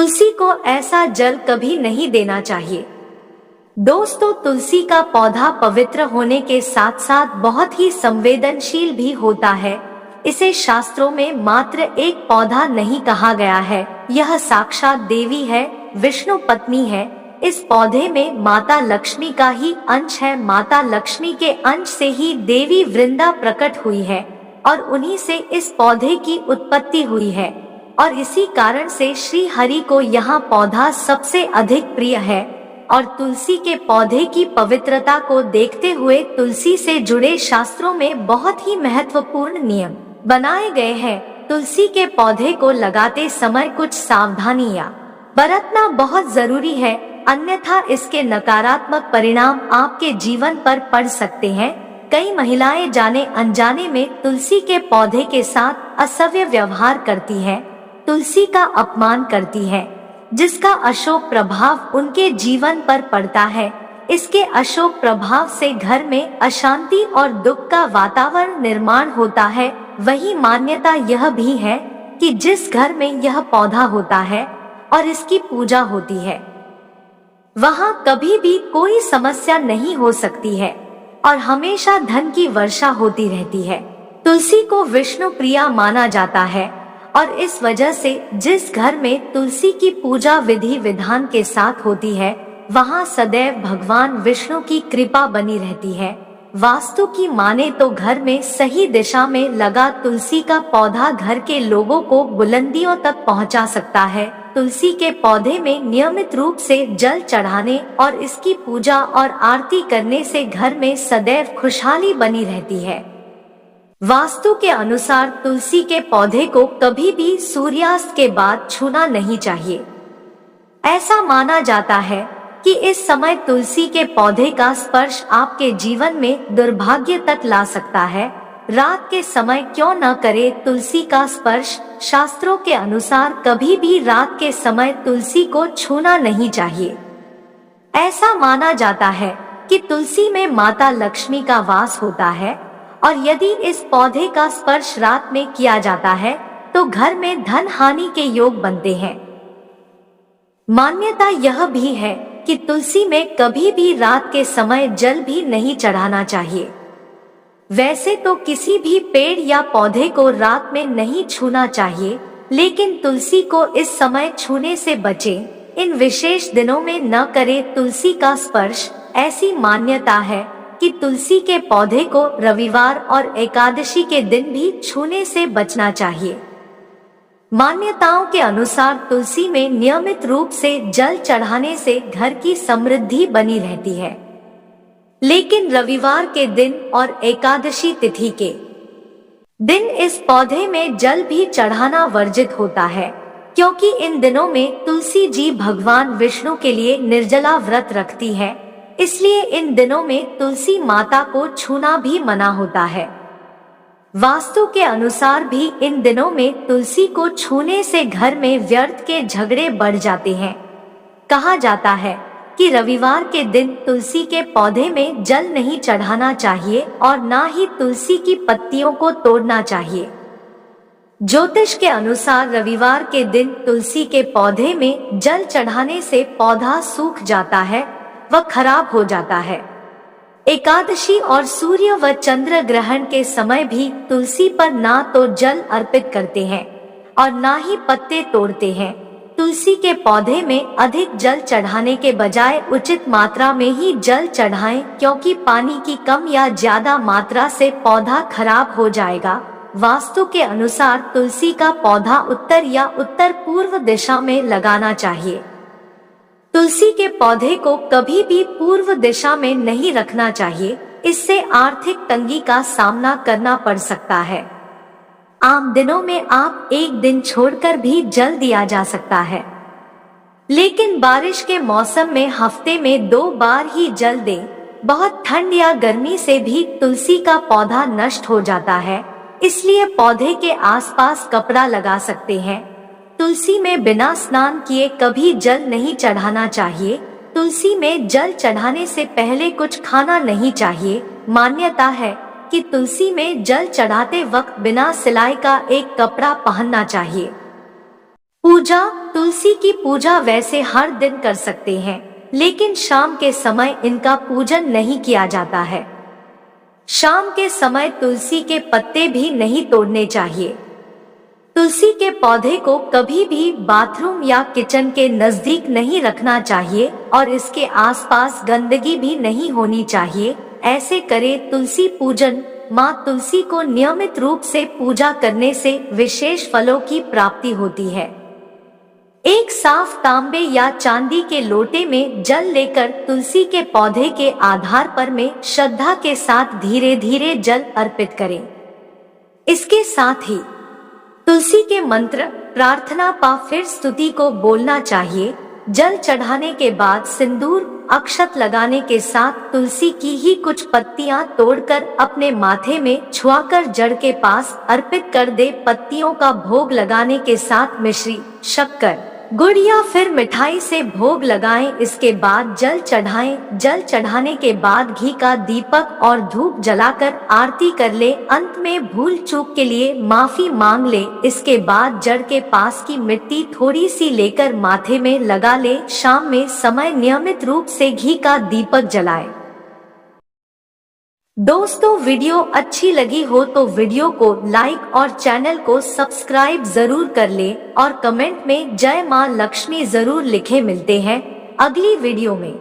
तुलसी को ऐसा जल कभी नहीं देना चाहिए। दोस्तों, तुलसी का पौधा पवित्र होने के साथ साथ बहुत ही संवेदनशील भी होता है। इसे शास्त्रों में मात्र एक पौधा नहीं कहा गया है, यह साक्षात देवी है, विष्णु पत्नी है। इस पौधे में माता लक्ष्मी का ही अंश है। माता लक्ष्मी के अंश से ही देवी वृंदा प्रकट हुई है और उन्हीं से इस पौधे की उत्पत्ति हुई है और इसी कारण से श्री हरि को यह पौधा सबसे अधिक प्रिय है। और तुलसी के पौधे की पवित्रता को देखते हुए तुलसी से जुड़े शास्त्रों में बहुत ही महत्वपूर्ण नियम बनाए गए हैं। तुलसी के पौधे को लगाते समय कुछ सावधानियां बरतना बहुत जरूरी है, अन्यथा इसके नकारात्मक परिणाम आपके जीवन पर पड़ सकते हैं। कई महिलाएं जाने अनजाने में तुलसी के पौधे के साथ असभ्य व्यवहार करती हैं, तुलसी का अपमान करती हैं, जिसका अशुभ प्रभाव उनके जीवन पर पड़ता है। इसके अशुभ प्रभाव से घर में अशांति और दुख का वातावरण निर्माण होता है। वही मान्यता यह भी है कि जिस घर में यह पौधा होता है और इसकी पूजा होती है, वहां कभी भी कोई समस्या नहीं हो सकती है और हमेशा धन की वर्षा होती रहती है। तुलसी को विष्णु प्रिया माना जाता है और इस वजह से जिस घर में तुलसी की पूजा विधि विधान के साथ होती है, वहां सदैव भगवान विष्णु की कृपा बनी रहती है। वास्तु की माने तो घर में सही दिशा में लगा तुलसी का पौधा घर के लोगों को बुलंदियों तक पहुंचा सकता है। तुलसी के पौधे में नियमित रूप से जल चढ़ाने और इसकी पूजा और आरती करने से घर में सदैव खुशहाली बनी रहती है। वास्तु के अनुसार तुलसी के पौधे को कभी भी सूर्यास्त के बाद छूना नहीं चाहिए। ऐसा माना जाता है कि इस समय तुलसी के पौधे का स्पर्श आपके जीवन में दुर्भाग्य तक ला सकता है। रात के समय क्यों न करे तुलसी का स्पर्श। शास्त्रों के अनुसार कभी भी रात के समय तुलसी को छूना नहीं चाहिए। ऐसा माना जाता है कि तुलसी में माता लक्ष्मी का वास होता है और यदि इस पौधे का स्पर्श रात में किया जाता है तो घर में धन हानि के योग बनते हैं। मान्यता यह भी है कि तुलसी में कभी भी रात के समय जल भी नहीं चढ़ाना चाहिए। वैसे तो किसी भी पेड़ या पौधे को रात में नहीं छूना चाहिए, लेकिन तुलसी को इस समय छूने से बचें। इन विशेष दिनों में न करे तुलसी का स्पर्श। ऐसी मान्यता है कि तुलसी के पौधे को रविवार और एकादशी के दिन भी छूने से बचना चाहिए। मान्यताओं के अनुसार तुलसी में नियमित रूप से जल चढ़ाने से घर की समृद्धि बनी रहती है, लेकिन रविवार के दिन और एकादशी तिथि के दिन इस पौधे में जल भी चढ़ाना वर्जित होता है, क्योंकि इन दिनों में तुलसी जी भगवान विष्णु के लिए निर्जला व्रत रखती है। इसलिए इन दिनों में तुलसी माता को छूना भी मना होता है। वास्तु के अनुसार भी इन दिनों में तुलसी को छूने से घर में व्यर्थ के झगड़े बढ़ जाते हैं। कहा जाता है कि रविवार के दिन तुलसी के पौधे में जल नहीं चढ़ाना चाहिए और ना ही तुलसी की पत्तियों को तोड़ना चाहिए। ज्योतिष के अनुसार रविवार के दिन तुलसी के पौधे में जल चढ़ाने से पौधा सूख जाता है, वह खराब हो जाता है। एकादशी और सूर्य व चंद्र ग्रहण के समय भी तुलसी पर ना तो जल अर्पित करते हैं और ना ही पत्ते तोड़ते हैं। तुलसी के पौधे में अधिक जल चढ़ाने के बजाय उचित मात्रा में ही जल चढ़ाएं, क्योंकि पानी की कम या ज्यादा मात्रा से पौधा खराब हो जाएगा। वास्तु के अनुसार तुलसी का पौधा उत्तर या उत्तर पूर्व दिशा में लगाना चाहिए। तुलसी के पौधे को कभी भी पूर्व दिशा में नहीं रखना चाहिए, इससे आर्थिक तंगी का सामना करना पड़ सकता है। आम दिनों में आप एक दिन छोड़कर भी जल दिया जा सकता है, लेकिन बारिश के मौसम में हफ्ते में 2 बार ही जल दें। बहुत ठंड या गर्मी से भी तुलसी का पौधा नष्ट हो जाता है, इसलिए पौधे के आसपास कपड़ा लगा सकते हैं। तुलसी में बिना स्नान किए कभी जल नहीं चढ़ाना चाहिए। तुलसी में जल चढ़ाने से पहले कुछ खाना नहीं चाहिए। मान्यता है कि तुलसी में जल चढ़ाते वक्त बिना सिलाई का एक कपड़ा पहनना चाहिए। पूजा तुलसी की पूजा वैसे हर दिन कर सकते हैं, लेकिन शाम के समय इनका पूजन नहीं किया जाता है। शाम के समय तुलसी के पत्ते भी नहीं तोड़ने चाहिए। तुलसी के पौधे को कभी भी बाथरूम या किचन के नजदीक नहीं रखना चाहिए और इसके आसपास गंदगी भी नहीं होनी चाहिए। ऐसे करे तुलसी पूजन। माँ तुलसी को नियमित रूप से पूजा करने से विशेष फलों की प्राप्ति होती है। एक साफ तांबे या चांदी के लोटे में जल लेकर तुलसी के पौधे के आधार पर में श्रद्धा के साथ धीरे धीरे जल अर्पित करें। इसके साथ ही तुलसी के मंत्र, प्रार्थना पा फिर स्तुति को बोलना चाहिए। जल चढ़ाने के बाद सिंदूर, अक्षत लगाने के साथ तुलसी की ही कुछ पत्तियां तोड़कर अपने माथे में छुआकर जड़ के पास अर्पित कर दे। पत्तियों का भोग लगाने के साथ मिश्री, शक्कर, गुड़ या फिर मिठाई से भोग लगाएं। इसके बाद जल चढ़ाएं। जल चढ़ाने के बाद घी का दीपक और धूप जलाकर आरती कर ले। अंत में भूल चूक के लिए माफी मांग ले। इसके बाद जड़ के पास की मिट्टी थोड़ी सी लेकर माथे में लगा ले। शाम में समय नियमित रूप से घी का दीपक जलाएं। दोस्तों, वीडियो अच्छी लगी हो तो वीडियो को लाइक और चैनल को सब्सक्राइब जरूर कर ले और कमेंट में जय मां लक्ष्मी जरूर लिखे। मिलते हैं अगली वीडियो में।